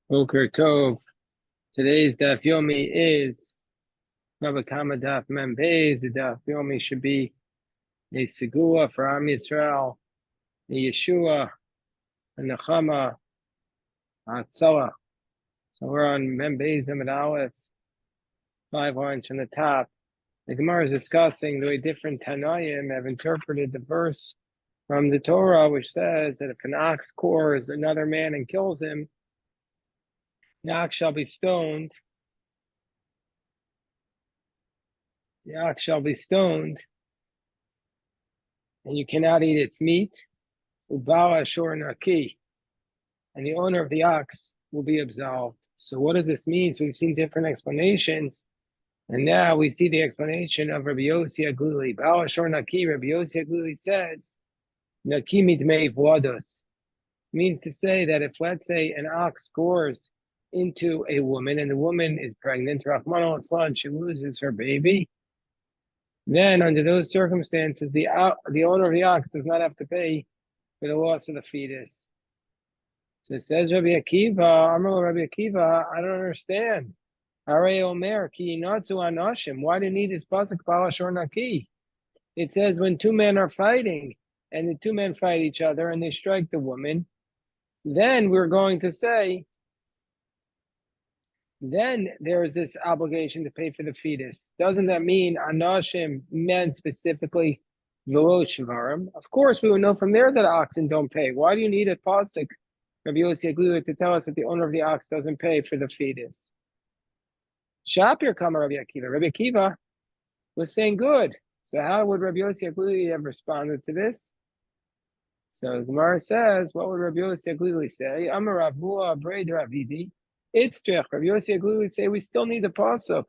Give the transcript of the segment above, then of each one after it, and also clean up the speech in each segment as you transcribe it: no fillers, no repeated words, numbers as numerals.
Boker Tov. Today's Daf Yomi is Bava Kamma Daf Mem Beis. The Daf Yomi should be a Segula for Am Yisrael, a Yeshua, a Nechama, a Hatzalah. So we're on Mem Beis Amid Aleph, 5 lines from the top. The Gemara is discussing the way different Tanaim have interpreted the verse from the Torah, which says that if an ox cores another man and kills him, the ox shall be stoned. The ox shall be stoned, and you cannot eat its meat. Ubawa shor naki, and the owner of the ox will be absolved. So what does this mean? So we've seen different explanations, and now we see the explanation of Rabbi Yossi Aglili. Bawa shor naki, Rabbi Yossi Aglili says, naki mitmei v'ados, means to say that if, let's say, an ox scores into a woman, and the woman is pregnant, Rahman al-Islam, she loses her baby, then under those circumstances, the owner of the ox does not have to pay for the loss of the fetus. So it says Rabbi Akiva, Amar Rabbi Akiva, I don't understand. Arei Omer, ki inatzu anashim. Why do you need this pasuk balashor naki? It says when two men are fighting, and the two men fight each other, and they strike the woman, then we're going to say, then there is this obligation to pay for the fetus. Doesn't that mean anashim meant specifically v'lo shvarim? Of course, we would know from there that oxen don't pay. Why do you need a pasuk, Rabbi Yossi Aglili, to tell us that the owner of the ox doesn't pay for the fetus? Shapir Kamma Rabbi Akiva. Rabbi Akiva was saying good. So how would Rabbi Yossi Aglili have responded to this? So Gemara says, what would Rabbi Yossi Aglili say? Amar Ravua Braid Ravidi. It's true. Rabbi Yossi Aglili would say we still need the pasuk.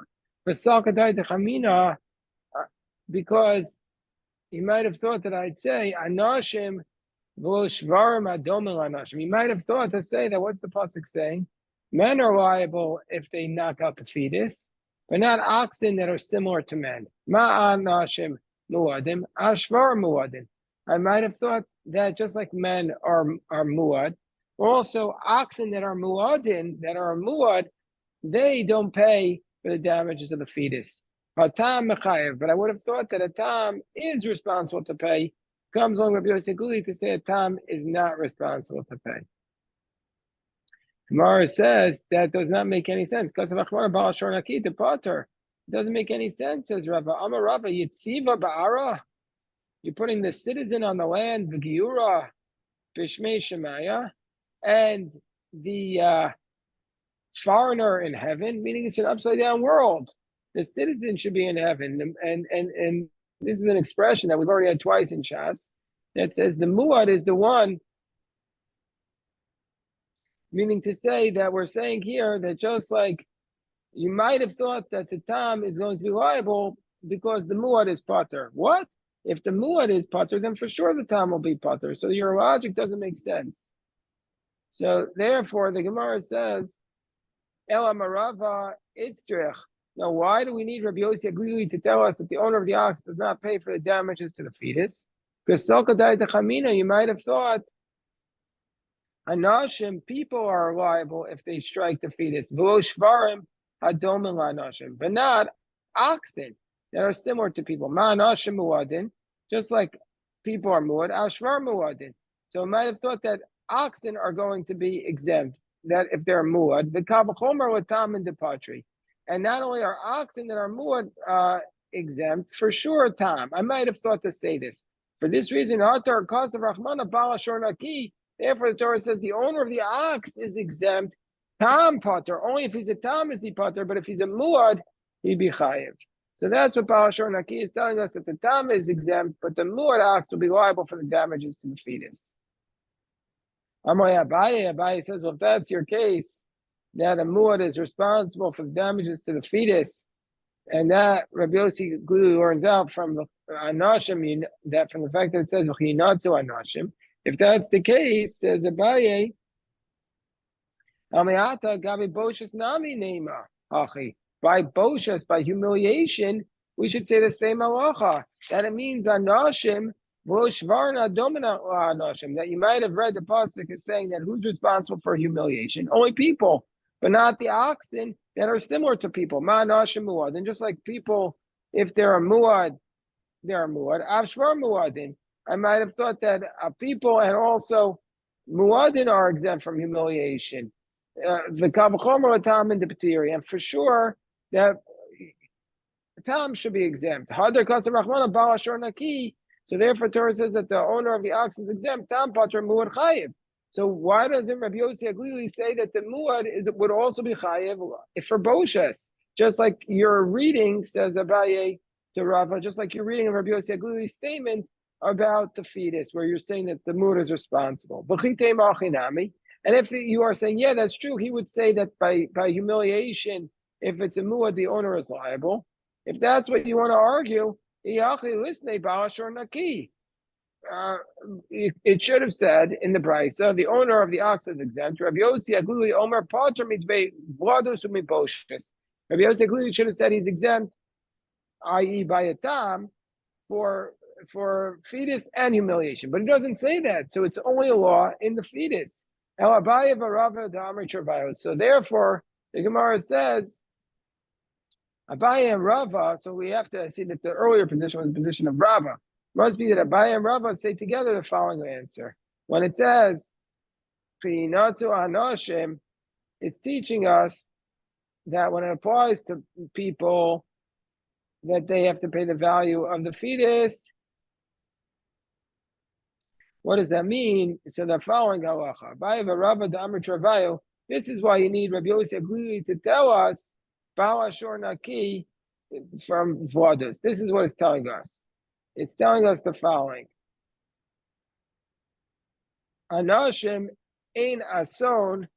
Because he might have thought that I'd say anashim v'lo shvarim adomim anashim. He might have thought to say that what's the pasuk saying? Men are liable if they knock out the fetus, but not oxen that are similar to men. Ma'anashim muadim, ashvar muadim. I might have thought that just like men are muad, also oxen that are muadin, that are muad, they don't pay for the damages of the fetus. Hatam mechayev, but I would have thought that a tam is responsible to pay. Comes along with Rabbi Yossi Aglili to say a tam is not responsible to pay. Gemara says that does not make any sense. Because of Achmar Baal Shor Naki to Potter, it doesn't make any sense, says Rava. Amar Rava Yitziva Ba'ara. You're putting the citizen on the land, V'giura, Bishmei Shemaya, and the foreigner in heaven, meaning it's an upside down world. The citizen should be in heaven. And this is an expression that we've already had twice in Shas that says the muad is the one, meaning to say that we're saying here that just like you might have thought that the tam is going to be liable because the muad is pater. What? If the muad is pater, then for sure the tam will be pater. So your logic doesn't make sense. So therefore, the Gemara says, Ela Marava Itztrich. Now, why do we need Rabbi Yossi Aglili to tell us that the owner of the ox does not pay for the damages to the fetus? Because Salkadai Techamina, you might have thought Anashim, people are liable if they strike the fetus. V'lo shvarim hadomim la'anashim, but not oxen that are similar to people. Ma'anashim muadin, just like people are muad, ashvar muadin. So I might have thought that oxen are going to be exempt, that if they're muad, the kavachomer with tam and depatri. And not only are oxen that are muad exempt, for sure tam. I might have thought to say this. For this reason, Atar Kos of Rahmana Bala Shornaki. Therefore, the Torah says the owner of the ox is exempt. Tam potter. Only if he's a tam is he potter, but if he's a muad, he'd be chayiv. So that's what Parashah Naki is telling us, that the tam is exempt, but the muad ox will be liable for the damages to the fetus. Amay Abaye says, well, if that's your case, now the muad is responsible for the damages to the fetus, and that Rabbi Yossi Aglili learns out from the anashim, that from the fact that it says v'chinatzu anashim. If that's the case, says Abaye, Amayata Gabi Boshas Nami Nema Hachi. By Boshas, by humiliation, we should say the same halacha, that it means anashim That you might have read the pasuk is saying that who's responsible for humiliation? Only people, but not the oxen that are similar to people. And just like people, if they're a muad, they're a muad. Avshvar muadin. I might have thought that people and also muadin are exempt from humiliation. The kavachomer tam in the patiri, and for sure that tam should be exempt. Hadar kasav rachmana bal ashor naki. So therefore, Torah says that the owner of the ox is exempt. Tam patra muad chayiv. So why doesn't Rabbi Yossi Aglili say that the muad would also be chayiv for boshes? Just like your reading says Abaye to Rava, just like you're reading of Rabbi Yossi Aglili's statement about the fetus, where you're saying that the muad is responsible. And if you are saying, yeah, that's true, he would say that by humiliation, if it's a muad, the owner is liable. If that's what you want to argue, it should have said in the brisa, the owner of the ox is exempt. Rabbi Yossi Aglili Omer Pater mitzvei vladus umiboshes. Rabbi Yossi Aglili should have said he's exempt, i.e. by a tam, for fetus and humiliation. But it doesn't say that, so it's only a law in the fetus. So therefore, the Gemara says, Abaye and Rava, so we have to see that the earlier position was the position of Rava. Must be that Abaye and Rava say together the following answer. When it says, it's teaching us that when it applies to people, that they have to pay the value of the fetus. What does that mean? So the following halacha, Abaye v'Rava d'Amar Travayu. This is why you need Rabbi Yossi Aglili to tell us Bal Ashor Naki from Vladus. This is what it's telling us. It's telling us the following. Anashim ein ason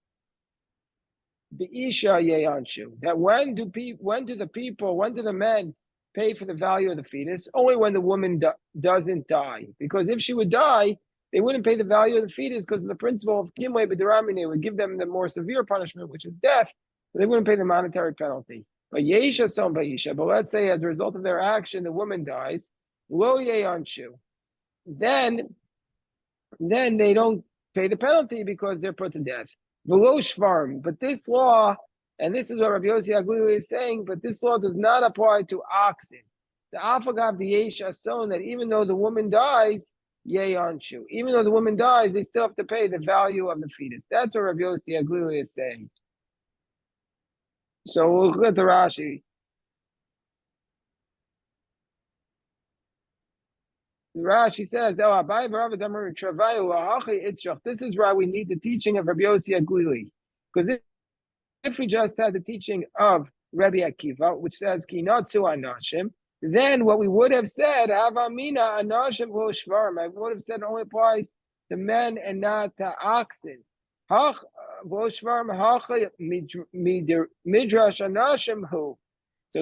be'isha yeyanshu. That when do the men pay for the value of the fetus? Only when the woman doesn't die. Because if she would die, they wouldn't pay the value of the fetus because of the principle of kimwe b'deramine would give them the more severe punishment, which is death. They wouldn't pay the monetary penalty. But Yeisha Son Ba'isha, but let's say as a result of their action, the woman dies, Lo Yeyanshu. Then they don't pay the penalty because they're put to death. V'lo Shvarm. But this law, and this is what Rabbi Yossi Aglili is saying, but this law does not apply to oxen. The Afagav the Yeisha Son, that even though the woman dies, Yeyanshu. Even though the woman dies, they still have to pay the value of the fetus. That's what Rabbi Yossi Aglili is saying. So we'll look at the Rashi. The Rashi says, this is why we need the teaching of Rabbi Yossi Aglili. Because if we just had the teaching of Rabbi Akiva, which says, Ki natsu anashim, then what we would have said, Havamina anashim lo shvarim, I would have said it only applies to men and not to oxen. So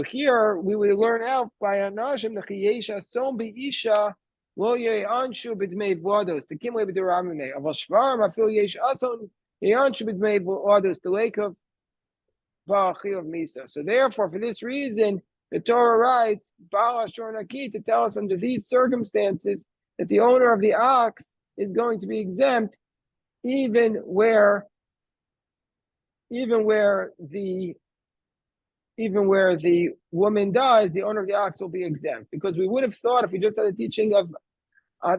here we would learn out by Anashim the Chiyesha Son Beisha Lo Yeanshu B'dmei Vlados the Kimle B'deramine of Ashvarim Afil Yesh Ason Yeanshu B'dmei Vlados the lake of Ba'achi of Misa. So therefore, for this reason, the Torah writes Baal Ashor Naki to tell us under these circumstances that the owner of the ox is going to be exempt, even where the woman dies, the owner of the ox will be exempt. Because we would have thought, if we just had a teaching of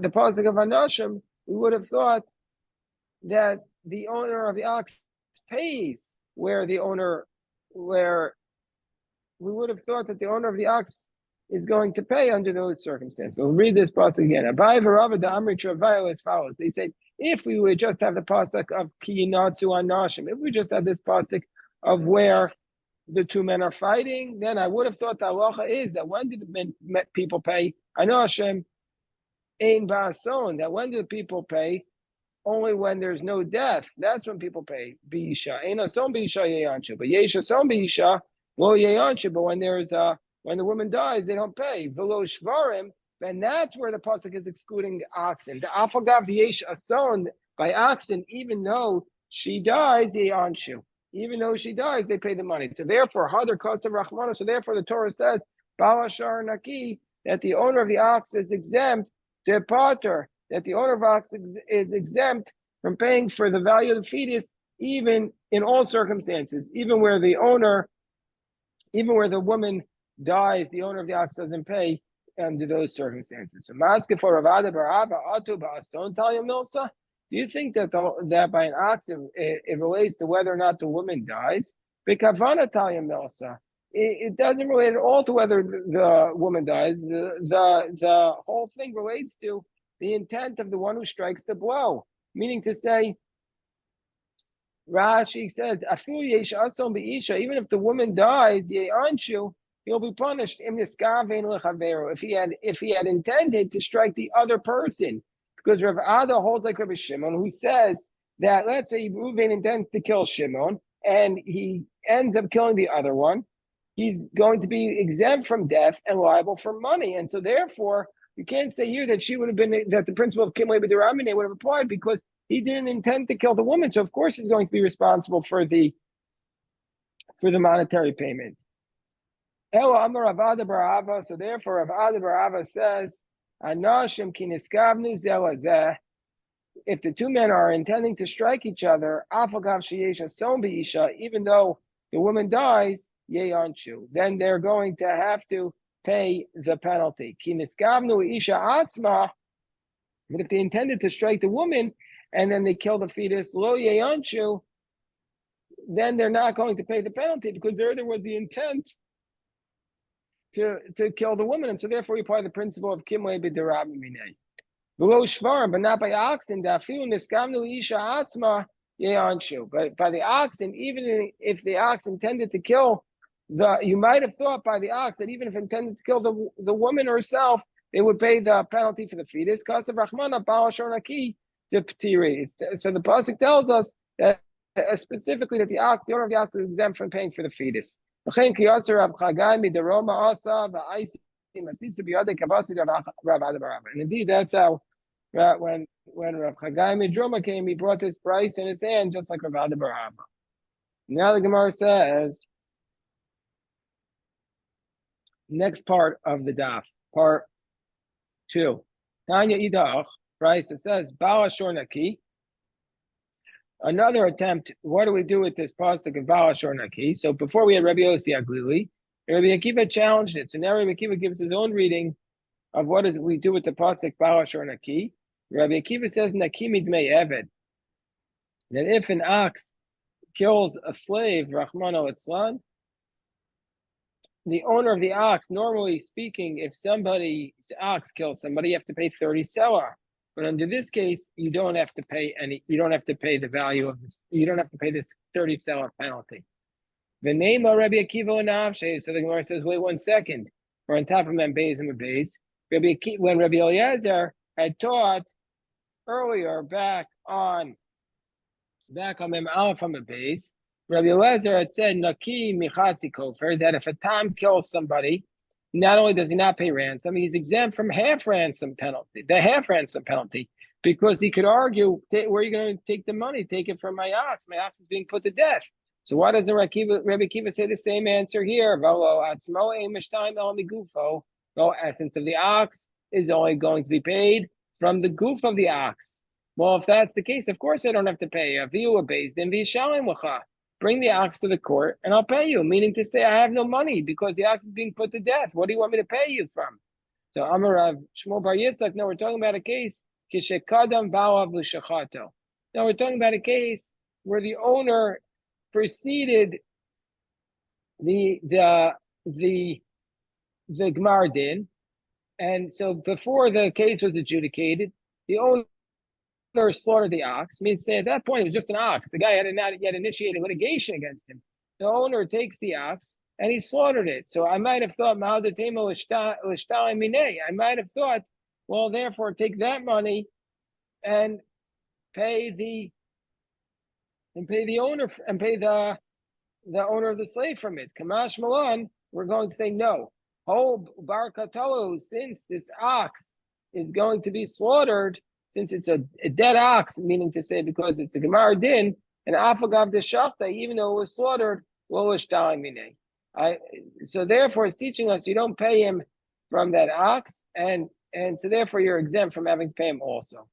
the pasuk of Anashim, we would have thought that the owner of the ox pays where we would have thought that the owner of the ox is going to pay under those circumstances. So we'll read this pasuk again. Abaye v'Rava d'Amri Travayu as follows. They said, if we would just have the pasuk of Ki Natsu Anashim, if we just had this pasuk of where the two men are fighting, then I would have thought the halacha is that when did the people pay? Anashim ein ba'ason. That when do the people pay? Only when there's no death. That's when people pay. B'isha ein ason b'isha yeyanshu. But yesh ason b'isha lo yeyanshu. But when the woman dies, they don't pay. V'lo shvarim. And that's where the pasuk is excluding the oxen. The afagav yesh ason by oxen, even though she dies, yeyanshu. Even though she dies, they pay the money. So therefore, hadar kostav rachmana. So therefore, the Torah says, Bal Ashar Naki, that the owner of the ox is exempt to potter, that the owner of ox is exempt from paying for the value of the fetus, even in all circumstances, even where the woman dies, the owner of the ox doesn't pay under those circumstances. So, Maske for Ravada Barava Atu Ba'ason Talyam Milsa. Do you think that that by an ox it relates to whether or not the woman dies? Bikavana Talyam Milsa. It doesn't relate at all to whether the woman dies. The whole thing relates to the intent of the one who strikes the blow. Meaning to say, Rashi says, even if the woman dies, he'll be punished if he had intended to strike the other person. Because Rav Ada holds like Rabbi Shimon, who says that let's say Reuven intends to kill Shimon and he ends up killing the other one, he's going to be exempt from death and liable for money. And so therefore, you can't say here that that the principle of Kimle B'Deramine would have applied because he didn't intend to kill the woman. So of course he's going to be responsible for the monetary payment. So therefore, Rav Ada Barava says, if the two men are intending to strike each other, even though the woman dies, then they're going to have to pay the penalty. But if they intended to strike the woman and then they kill the fetus, then they're not going to pay the penalty because there was the intent to kill the woman, and so therefore you apply the principle of Kimle B'Derabbi Minei. Below Shvarim, but not by oxen. But by the oxen, even if the ox intended to kill you might have thought by the ox that even if intended to kill the woman herself, they would pay the penalty for the fetus. So the pasuk tells us that specifically that the owner of the ox is exempt from paying for the fetus. And indeed, that's how when Rav Chagai Midroma came, he brought this price in his hand, just like Rav Ada Barava. Now the Gemara says, next part of the daf, part 2. Tanya Idach, price, it says, Bala Shor Naki. Another attempt, what do we do with this pasuk of Bala Shor Naki? So before we had Rabbi Yossi Aglili, Rabbi Akiva challenged it. So now Rabbi Akiva gives his own reading of what is we do with the pasuk Bala Shor Naki. Rabbi Akiva says, Naki midmei eved, that if an ox kills a slave, Rachmano Etzlan, the owner of the ox, normally speaking, if somebody's ox kills somebody, you have to pay 30 selah. But under this case, you don't have to pay the value of this, you don't have to pay this 30 selah penalty. The name of Rabbi Akiva and Avshe, so the Gemara says, wait 1 second. We're on top of Membeis and Membeis. When Rabbi Eliezer had taught earlier back on Mem Aleph on Membeis, Rabbi Eliezer had said, Naki michatzi kofer, that if a Tom kills somebody, not only does he not pay ransom, he's exempt from the half ransom penalty, because he could argue, where are you going to take the money? Take it from my ox. My ox is being put to death. So why doesn't Rabbi Akiva say the same answer here? The essence of the ox is only going to be paid from the goof of the ox. Well, if that's the case, of course I don't have to pay. Bring the ox to the court and I'll pay you, meaning to say I have no money because the ox is being put to death. What do you want me to pay you from? So Amarav Shmuel Bar Yitzchak, no, we're talking about a case, Kishekadam Ba'av L'Shachato. Now we're talking about a case where the owner preceded the Gmar Din, and so before the case was adjudicated, the owner slaughtered the ox. Means say at that point it was just an ox. The guy had not yet initiated litigation against him. The owner takes the ox and he slaughtered it. So I might have thought, I might have thought, well, therefore take that money and pay the owner and pay the owner of the slave from it. Kamash Malan, we're going to say no. Oh, Barakatolo, since this ox is going to be slaughtered, since it's a dead ox, meaning to say because it's a Gemara Din, and Afagav de Shachta, even though it was slaughtered, so therefore it's teaching us you don't pay him from that ox, and and so therefore you're exempt from having to pay him also.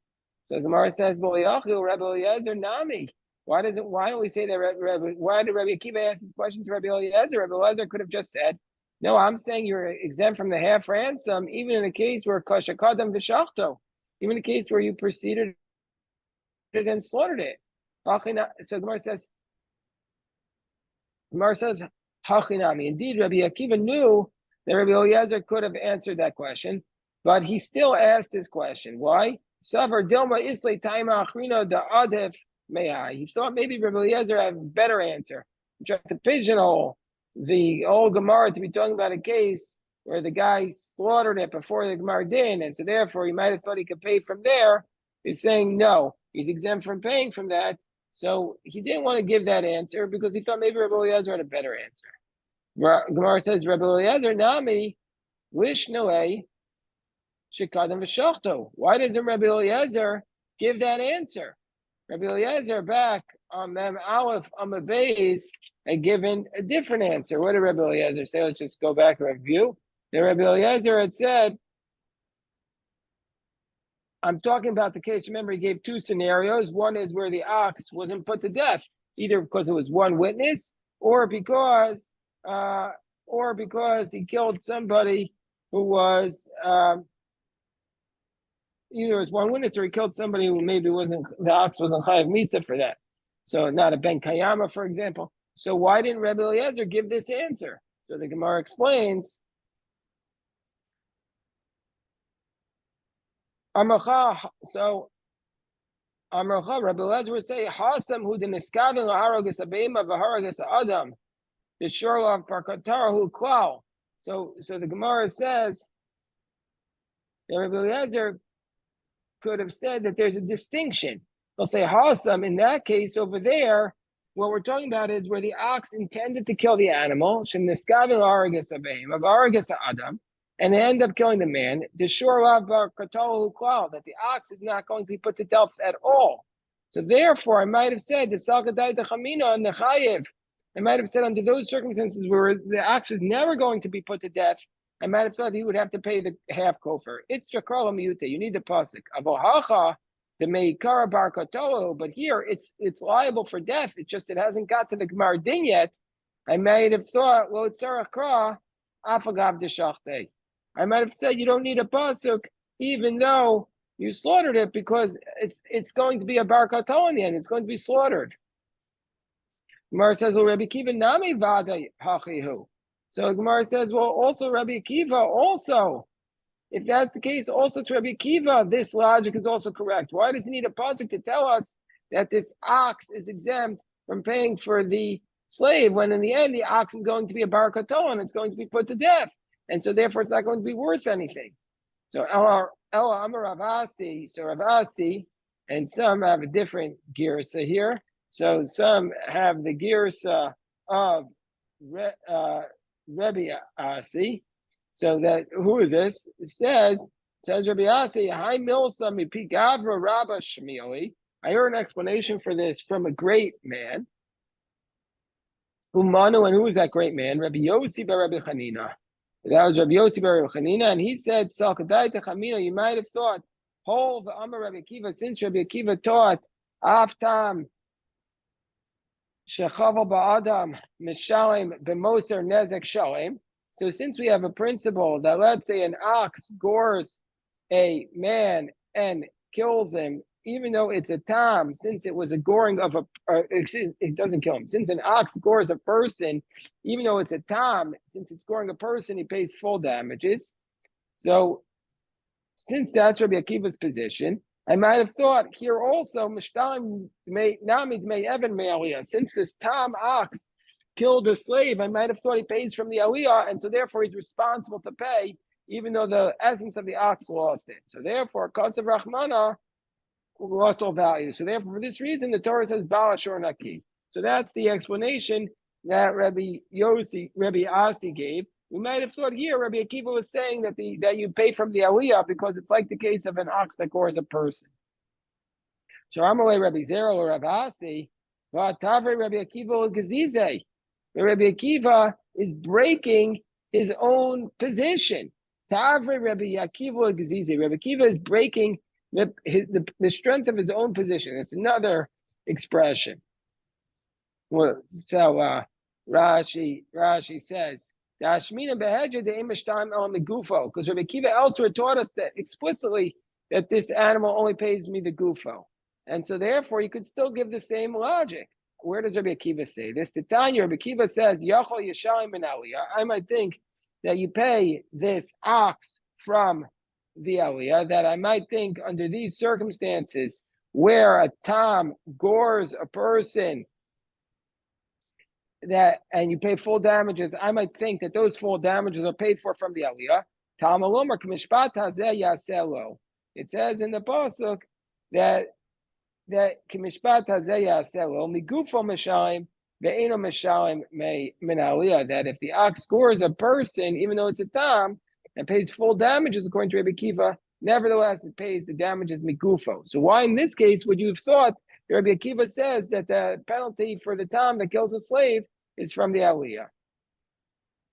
So the Gemara says, Rabbi Eliezer Nami. Why don't we say that? Why did Rabbi Akiva ask this question to Rabbi Eliezer? Rabbi Eliezer could have just said, "No, I'm saying you're exempt from the half ransom, even in the case where kashakadam v'shachto, even in the case where you proceeded and slaughtered it." So Gemara says, Hachinami. Indeed, Rabbi Akiva knew that Rabbi Eliezer could have answered that question, but he still asked his question. Why? Savar Dilma Islay Taima Achrina da Adif Me'ai. He thought maybe Rabbi Eliezer had a better answer. He tried to pigeonhole the old Gemara to be talking about a case where the guy slaughtered it before the Gemara did, and so therefore he might have thought he could pay from there. He's saying no, he's exempt from paying from that. So he didn't want to give that answer because he thought maybe Rabbi Eliezer had a better answer. Gemara says, Rabbi Eliezer Nami Lishnoe Shikadam V'Shachto. Why doesn't Rabbi Eliezer give that answer? Rabbi Eliezer back on Mem Aleph on the base had given a different answer. What did Rabbi Eliezer say? Let's just go back and review. The Rabbi Eliezer had said, I'm talking about the case. Remember, he gave two scenarios. One is where the ox wasn't put to death, either because it was one witness or because he killed somebody who was either it was one witness or he killed somebody who maybe the ox wasn't chayav misa for that. So not a ben kayama, for example. So why didn't Rabbi Eliezer give this answer? So the Gemara explains. So Rabbi Eliezer would say, Hasam hu deniskavin laharagas abema v'haragas adam, the shorlav parkatar hu klal. So the Gemara says that Rabbi Eliezer could have said that there's a distinction. They'll say Hasam, in that case over there, what we're talking about is where the ox intended to kill the animal, shem niskavin laharagas abema v'haragas adam, and they end up killing the man, the shorlav parkatar hu klal, that the ox is not going to be put to death at all. So therefore, I might have said the salkadai techamina and the chayiv. I might have said under those circumstances where the ox is never going to be put to death, I might have thought he would have to pay the half kofar. It's chakral miyute. You need the pasuk. Avohacha the meikara bar kotolo. But here it's liable for death. It's just it hasn't got to the gemar din yet. I might have thought lo tzarach kra afagav deshachtei. I might have said you don't need a pasuk even though you slaughtered it because it's going to be a bar kotolo in the end. It's going to be slaughtered. Gemara says, well, Rabbi Akiva nami vada hachihu. So Gemara says, well, also Rabbi Akiva also. If that's the case, also to Rabbi Akiva, this logic is also correct. Why does he need a pasuk to tell us that this ox is exempt from paying for the slave when in the end the ox is going to be a bar katoa and it's going to be put to death, and so therefore it's not going to be worth anything. So Ella Amar Ravasi, so Ravasi, and some have a different girsa here. So some have the girsa of Rebbe Asi. So that who is this? It says Rebbe Asi, Hi Milsa Mipi Gavra Rabba Shmieli. I heard an explanation for this from a great man. Umanu, and who is that great man? Rabbi Yossi bar Rabbi Chanina. That was Rabbi Yossi bar Rabbi Chanina, and he said, Salkadai Techamina, you might have thought, Hol the Amar Rabbi Akiva, since Rabbi Akiva taught Aftam Shechaval Ba'adam Mishalem B'Moser Nezek Shalem. So since we have a principle that let's say an ox gores a man and kills him, even though it's a tam, since it was a goring of it doesn't kill him. Since an ox gores a person, even though it's a tam, since it's goring a person, he pays full damages. So since that's Rabbi Akiva's position, I might have thought here also, since this tam ox killed a slave, I might have thought he pays from the aliyah, and so therefore he's responsible to pay, even though the essence of the ox lost it. So therefore, Kasav Rahmana lost all value. So therefore, for this reason, the Torah says Bala Shor Naki. So that's the explanation that Rabbi Asi gave. We might have thought here Rabbi Akiva was saying that you pay from the aliyah because it's like the case of an ox that gores a person. So I'm away Rabbi Zero or Rabbi Asi, but Tavre Rabbi Akiva Gazize. Rabbi Akiva is breaking his own position. Tavre Rabbi Akiva Gazizi. Rabbi Akiva is breaking the strength of his own position. It's another expression. Well, so Rashi says, because Rabbi Akiva elsewhere taught us that explicitly that this animal only pays me the gufo. And so therefore you could still give the same logic. Where does Rabbi Akiva say this? The Tanya, Rabbi Akiva says, Yachol Yeshayim and Aliyah. I might think that you pay this ox from the Aliyah, that I might think under these circumstances where a Tom gores a person that and you pay full damages, I might think that those full damages are paid for from the Aliyah. It says in the pasuk that kimishpat hazeh yaselo migufo mishalim ve'eno mishalim min Aliyah, that if the ox scores a person, even though it's a tam, and pays full damages according to Rabbi Akiva, nevertheless it pays the damages migufo. So why in this case would you have thought Rabbi Akiva says that the penalty for the tam that kills a slave is from the Aliyah?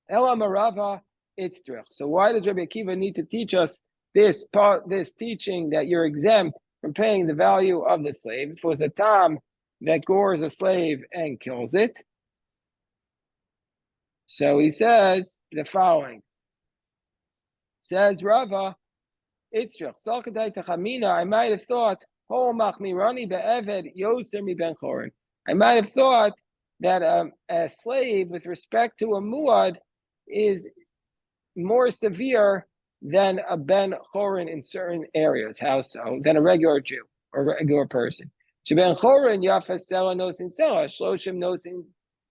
Ela marava itzrich. So why does Rabbi Akiva need to teach us this teaching that you're exempt from paying the value of the slave? If it was a tam that gores a slave and kills it. So he says the following. Says Rava, itzrich. Salkadai tachamina. I might have thought, I might have thought that a slave with respect to a muad is more severe than a ben chorin in certain areas. How so? Than a regular Jew or regular person. Ben chorin yafasela nosin sela shloshim nosin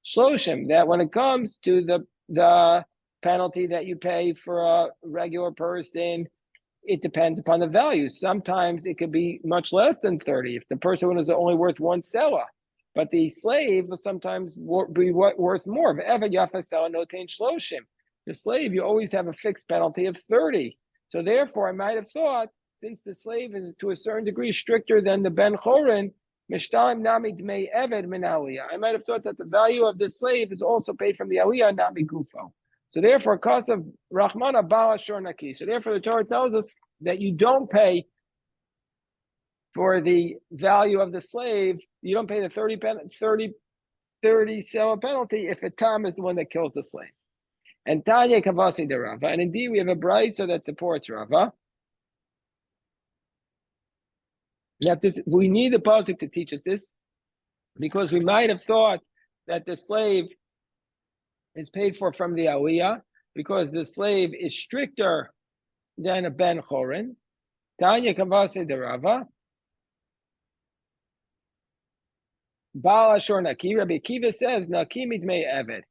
shloshim. That when it comes to the penalty that you pay for a regular person, it depends upon the value. Sometimes it could be much less than 30 if the person is only worth one selah. But the slave will sometimes be worth more. The slave, you always have a fixed penalty of 30. So therefore, I might have thought, since the slave is to a certain degree stricter than the ben chorin, I might have thought that the value of the slave is also paid from the aliyah, nami gufo. So therefore, cause of Rahmana Bala Shornaki. So therefore, the Torah tells us that you don't pay for the value of the slave. You don't pay the 30 selah penalty if a tam is the one that kills the slave. And Tanya Kavasi de Rava. And indeed, we have a brayso that supports Rava. That we need the pasuk to teach us this, because we might have thought that the slave is paid for from the aliyah because the slave is stricter than a ben chorin. Tanya Kavase de Rava. Baal Ashor Naki. Rabbi Akiva says Naki mitmei eved.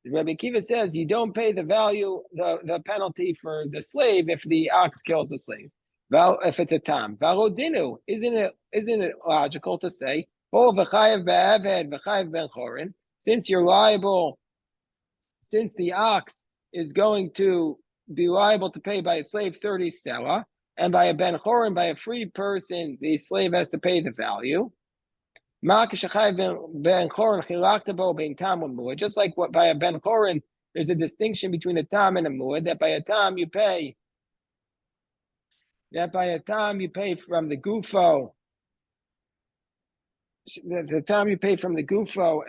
Rabbi Akiva says you don't pay the value, the penalty for the slave if the ox kills the slave. If it's a tam. Valodinu. Isn't it logical to say, oh v'chayev be'eved v'chayev ben chorin, since you're liable, since the ox is going to be liable to pay by a slave 30 selah, and by a ben chorin, by a free person, the slave has to pay the value. Just like what by a ben chorin, there's a distinction between a tam and a muad, that by a tam you pay from the gufo. The time you pay from the gufo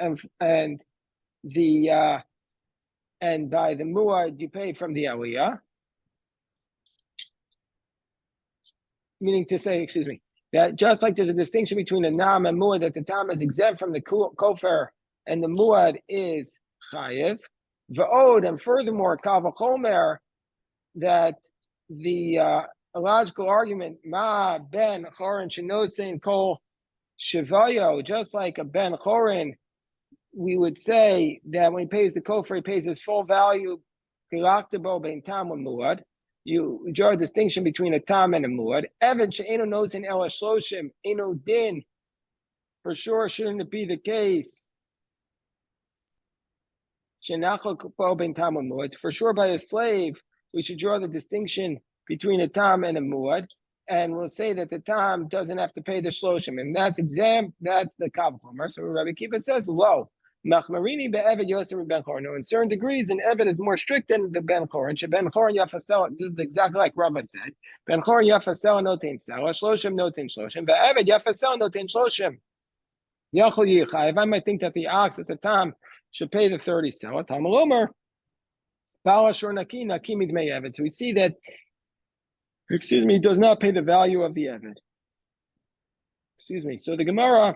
and by the muad you pay from the aliyah. Meaning to say, that just like there's a distinction between a nam and muad, that the tam is exempt from the kofer and the muad is chayiv. V'od, and furthermore, kal v'chomer, that the logical argument, ma ben chorin shenosein kol shivayo, just like a ben chorin, we would say that when he pays the kofer, he pays his full value. You draw a distinction between a tam and a muad. Evan she'eno nosin ela shloshim eno din. For sure, shouldn't it be the case? For sure, by a slave, we should draw the distinction between a tam and a muad, and we'll say that the tam doesn't have to pay the shloshim, and that's exempt. That's the kav chomer. So Rabbi Akiva says, "Lo, Machmarini be'eved yoser ben chor. No, in certain degrees, an eved is more strict than the ben chor. And ben chor and yafasel. This is exactly like Rava said. Ben chor yafasel notein sel. Shloshim notein shloshim. Be'eved yafasel notein shloshim. Yachol yichayv. I might think that the ox at the time should pay the 30 sel. Tamalomer. Balashor naki naki midmei eved. So we see that. Excuse me, does not pay the value of the eved. Excuse me. So the Gemara,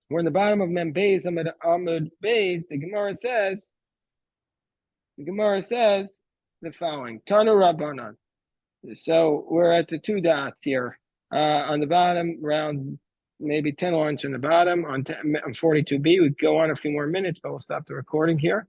we're in the bottom of Mem Beis, Amud Beis. The Gemara says the following: Tanu Rabbanan. So we're at the two dots here on the bottom, around maybe 10 lines on the bottom on 42b. We go on a few more minutes, but we'll stop the recording here.